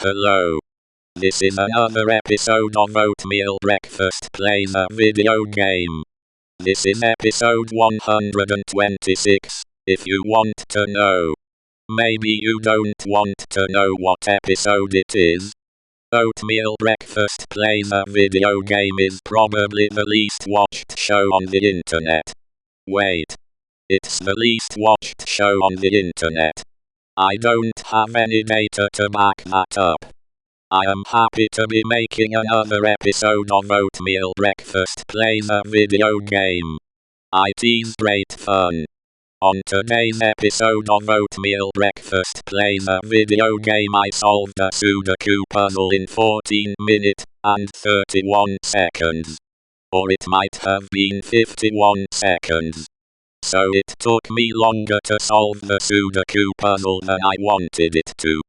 Hello. This is another episode of Oatmeal Breakfast Plays a Video Game. This is episode 126, if you want to know. Maybe you don't want to know what episode it is. Oatmeal Breakfast Plays a Video Game is probably the least watched show on the internet. Wait. It's the least watched show on the internet. I don't have any data to back that up. I am happy to be making another episode of Oatmeal Breakfast Plays a Video Game. IT's great fun. On today's episode of Oatmeal Breakfast Plays a Video Game, I solved a ksudoku puzzle in 14 minutes and 31 seconds. Or it might have been 51 seconds. So it took me longer to solve the ksudoku puzzle than I wanted it to.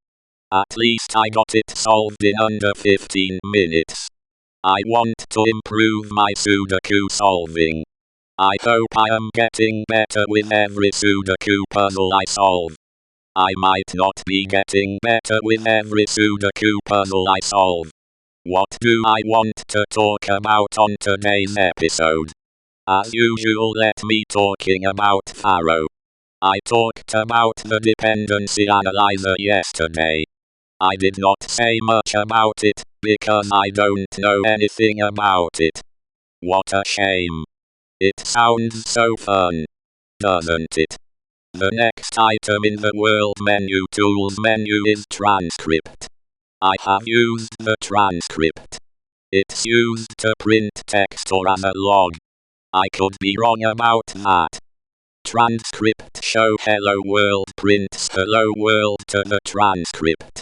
At least I got it solved in under 15 minutes. I want to improve my ksudoku solving. I hope I am getting better with every ksudoku puzzle I solve. I might not be getting better with every ksudoku puzzle I solve. What do I want to talk about on today's episode? As usual, let me talking about Faro. I talked about the dependency analyzer yesterday. I did not say much about it, because I don't know anything about it. What a shame. It sounds so fun, doesn't it? The next item in the World Menu Tools menu is transcript. I have used the transcript. It's used to print text or as a log. I could be wrong about that. Transcript show hello world prints hello world to the transcript.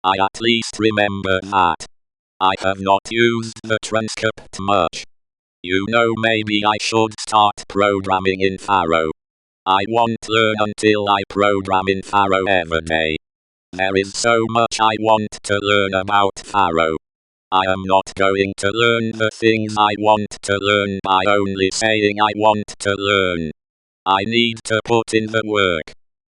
I at least remember that. I have not used the transcript much. You know, maybe I should start programming in Faro. I won't learn until I program in Faro every day. There is so much I want to learn about Faro. I am not going to learn the things I want to learn by only saying I want to learn. I need to put in the work.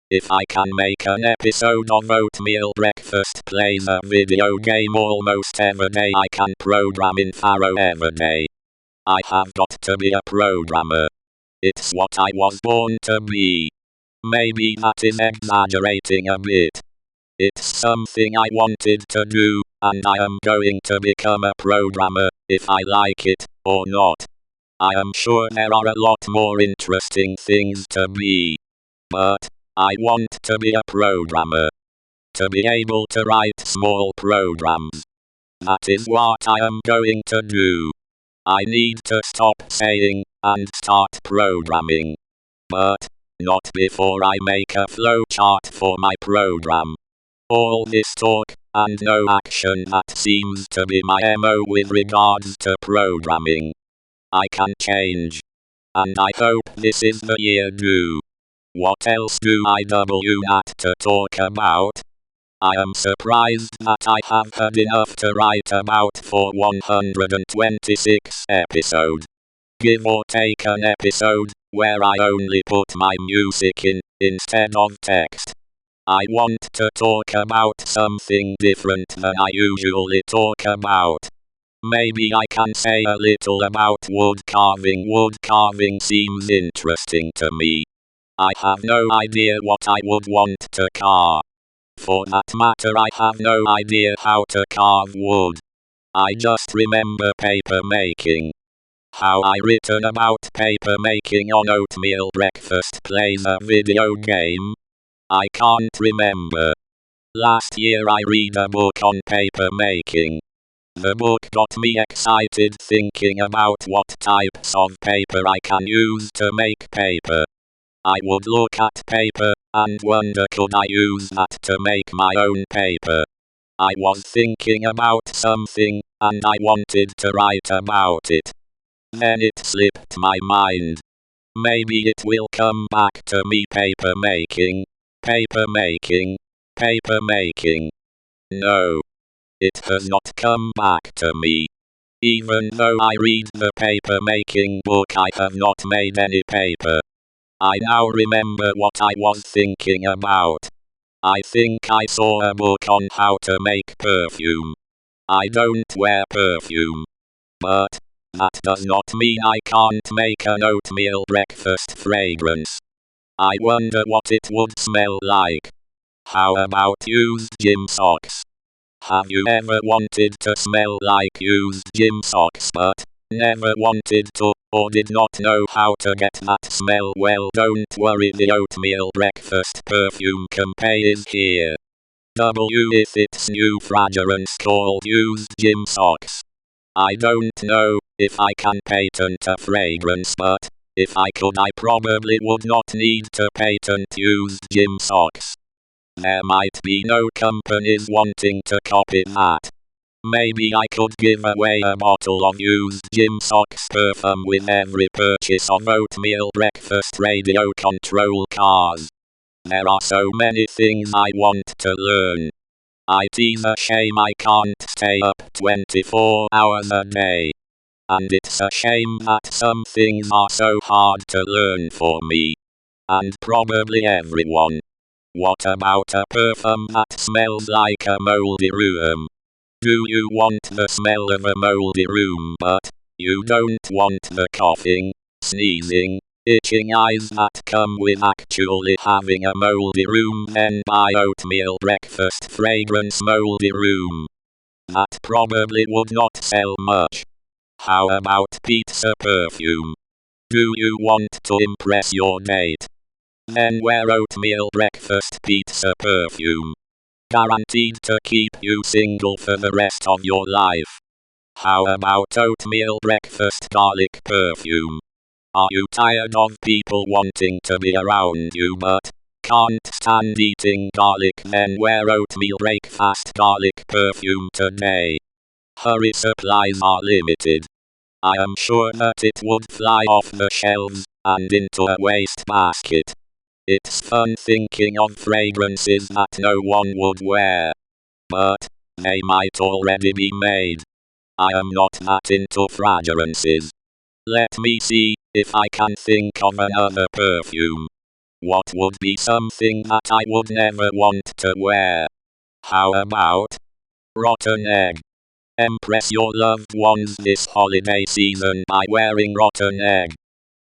If I can make an episode of Oatmeal Breakfast Plays a Video Game almost every day, I can program in Faro every day. I have got to be a programmer. It's what I was born to be. Maybe that is exaggerating a bit. It's something I wanted to do, and I am going to become a programmer, if I like it or not. I am sure there are a lot more interesting things to be. But I want to be a programmer. To be able to write small programs. That is what I am going to do. I need to stop saying and start programming. But not before I make a flowchart for my program. All this talk and no action, that seems to be my MO with regards to programming. I can change. And I hope this is the year do. What else do I have to talk about? I am surprised that I have had enough to write about for 126 episodes. Give or take an episode where I only put my music in instead of text. I want to talk about something different than I usually talk about. Maybe I can say a little about wood carving. Wood carving seems interesting to me. I have no idea what I would want to carve. For that matter, I have no idea how to carve wood. I just remember paper making. How I written about paper making on Oatmeal Breakfast Plays a Video Game? I can't remember. Last year I read a book on paper making. The book got me excited thinking about what types of paper I can use to make paper. I would look at paper and wonder, could I use that to make my own paper? I was thinking about something and I wanted to write about it. Then it slipped my mind. Maybe it will come back to me. Paper making. Paper making. Paper making. No. It has not come back to me. Even though I read the paper making book, I have not made any paper. I now remember what I was thinking about. I think I saw a book on how to make perfume. I don't wear perfume. But that does not mean I can't make an oatmeal breakfast fragrance. I wonder what it would smell like. How about used gym socks? Have you ever wanted to smell like used gym socks but never wanted to, or did not know how to get that smell? Well, don't worry, the oatmeal breakfast perfume campaign is here. With its new fragrance called used gym socks. I don't know if I can patent a fragrance, but if I could, I probably would not need to patent used gym socks. There might be no companies wanting to copy that. Maybe I could give away a bottle of used gym socks perfume with every purchase of oatmeal breakfast radio control cars. There are so many things I want to learn. It's a shame I can't stay up 24 hours a day. And it's a shame that some things are so hard to learn for me. And probably everyone. What about a perfume that smells like a moldy room? Do you want the smell of a moldy room but you don't want the coughing, sneezing, itching eyes that come with actually having a moldy room? Then buy oatmeal breakfast fragrance moldy room. That probably would not sell much. How about pizza perfume? Do you want to impress your date? Then wear oatmeal breakfast pizza perfume. Guaranteed to keep you single for the rest of your life. How about oatmeal breakfast garlic perfume? Are you tired of people wanting to be around you but can't stand eating garlic? Then wear oatmeal breakfast garlic perfume today. Hurry, supplies are limited. I am sure that it would fly off the shelves and into a wastebasket. It's fun thinking of fragrances that no one would wear. But they might already be made. I am not that into fragrances. Let me see if I can think of another perfume. What would be something that I would never want to wear? How about rotten egg? Impress your loved ones this holiday season by wearing rotten egg.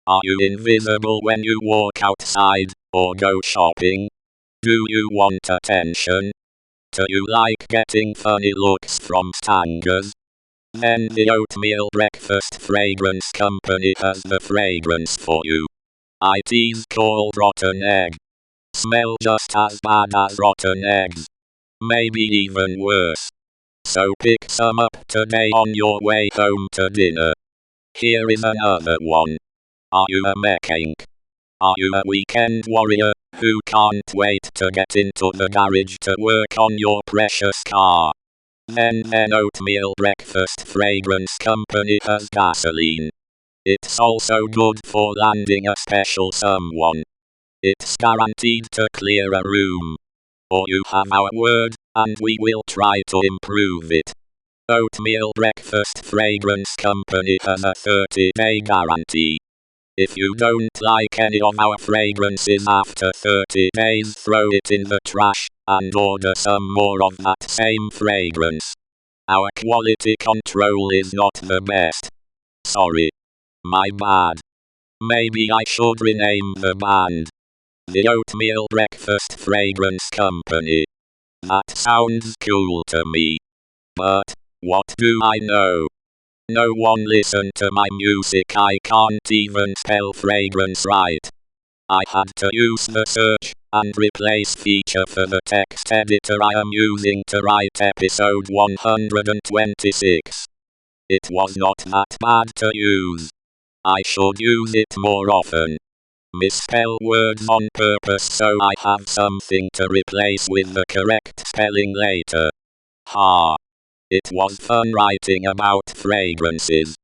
Are you invisible when you walk outside or go shopping? Do you want attention? Do you like getting funny looks from strangers? Then the Oatmeal Breakfast Fragrance Company has the fragrance for you. It's called Rotten Egg. Smell just as bad as rotten eggs. Maybe even worse. So pick some up today on your way home to dinner. Here is another one. Are you a mechanic? Are you a weekend warrior who can't wait to get into the garage to work on your precious car? Then Oatmeal Breakfast Fragrance Company has gasoline. It's also good for landing a special someone. It's guaranteed to clear a room. Or you have our word, and we will try to improve it. Oatmeal Breakfast Fragrance Company has a 30-day guarantee. If you don't like any of our fragrances after 30 days, throw it in the trash and order some more of that same fragrance. Our quality control is not the best. Sorry. My bad. Maybe I should rename the band the Oatmeal Breakfast Fragrance Company. That sounds cool to me. But what do I know? No one listen to my music. I can't even spell fragrance right. I had to use the search and replace feature for the text editor I am using to write episode 126. It was not that bad to use. I should use it more often. Misspell words on purpose so I have something to replace with the correct spelling later. Ha! It was fun writing about fragrances.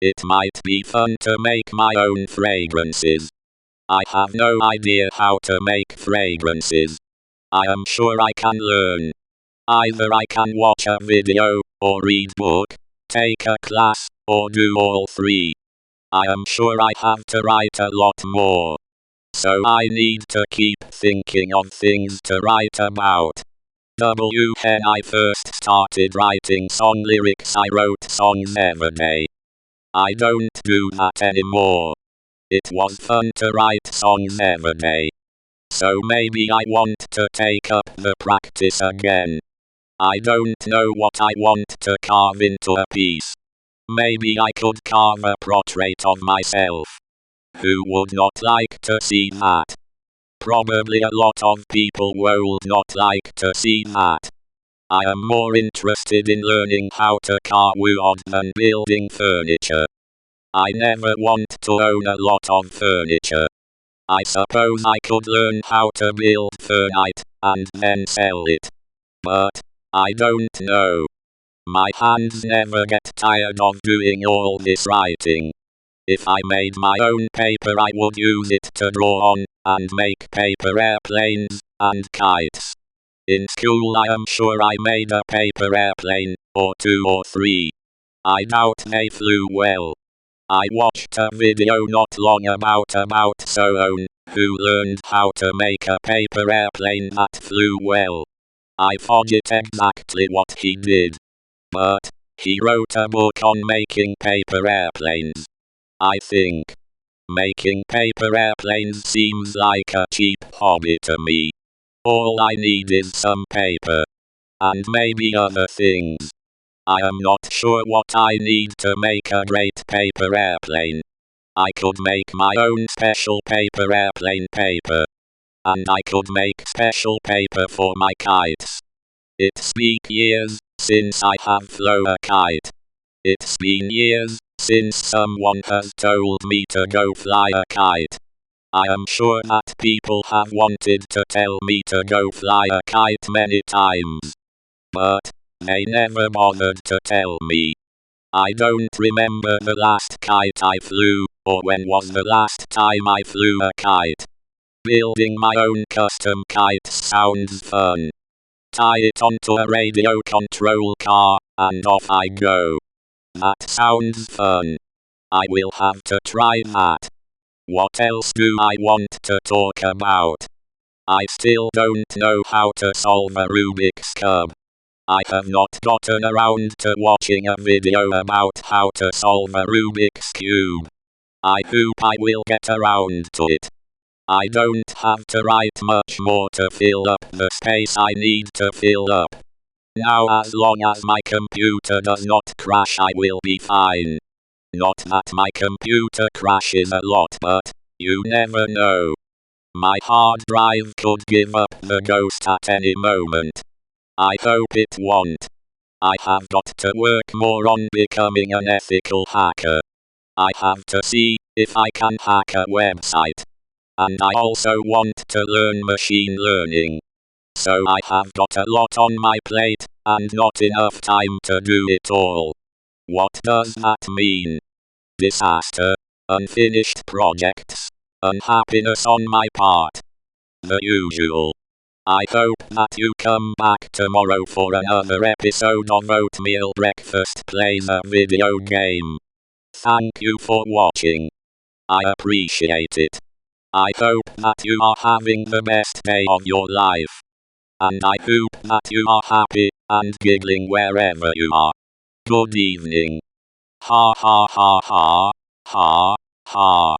It might be fun to make my own fragrances. I have no idea how to make fragrances. I am sure I can learn. Either I can watch a video, or read book, take a class, or do all three. I am sure I have to write a lot more. so I need to keep thinking of things to write about. When I first started writing song lyrics, I wrote songs every day. I don't do that anymore. It was fun to write songs every day. So maybe I want to take up the practice again. I don't know what I want to carve into a piece. Maybe I could carve a portrait of myself. Who would not like to see that? Probably a lot of people would not like to see that. I am more interested in learning how to carve wood than building furniture. I never want to own a lot of furniture. I suppose I could learn how to build furniture and then sell it. But I don't know. My hands never get tired of doing all this writing. If I made my own paper, I would use it to draw on and make paper airplanes and kites. In school, I am sure I made a paper airplane, or 2 or 3. I doubt they flew well. I watched a video not long about someone who learned how to make a paper airplane that flew well. I forget exactly what he did. But he wrote a book on making paper airplanes. I think making paper airplanes seems like a cheap hobby to me. All I need is some paper. And maybe other things. I am not sure what I need to make a great paper airplane. I could make my own special paper airplane paper. And I could make special paper for my kites. It's been years since I have flown a kite. It's been years since someone has told me to go fly a kite. I am sure that people have wanted to tell me to go fly a kite many times. But they never bothered to tell me. I don't remember the last kite I flew, or when was the last time I flew a kite. Building my own custom kite sounds fun. Tie it onto a radio control car, and off I go. That sounds fun. I will have to try that. What else do I want to talk about? I still don't know how to solve a Rubik's Cube. I have not gotten around to watching a video about how to solve a Rubik's Cube. I hope I will get around to it. I don't have to write much more to fill up the space I need to fill up. Now, as long as my computer does not crash, I will be fine. Not that my computer crashes a lot, but you never know. My hard drive could give up the ghost at any moment. I hope it won't. I have got to work more on becoming an ethical hacker. I have to see if I can hack a website. And I also want to learn machine learning. So I have got a lot on my plate, and not enough time to do it all. What does that mean? Disaster, unfinished projects, unhappiness on my part. The usual. I hope that you come back tomorrow for another episode of Oatmeal Breakfast Plays a Video Game. Thank you for watching. I appreciate it. I hope that you are having the best day of your life. And I hope that you are happy and giggling wherever you are. Good evening. Ha ha ha ha, ha, ha.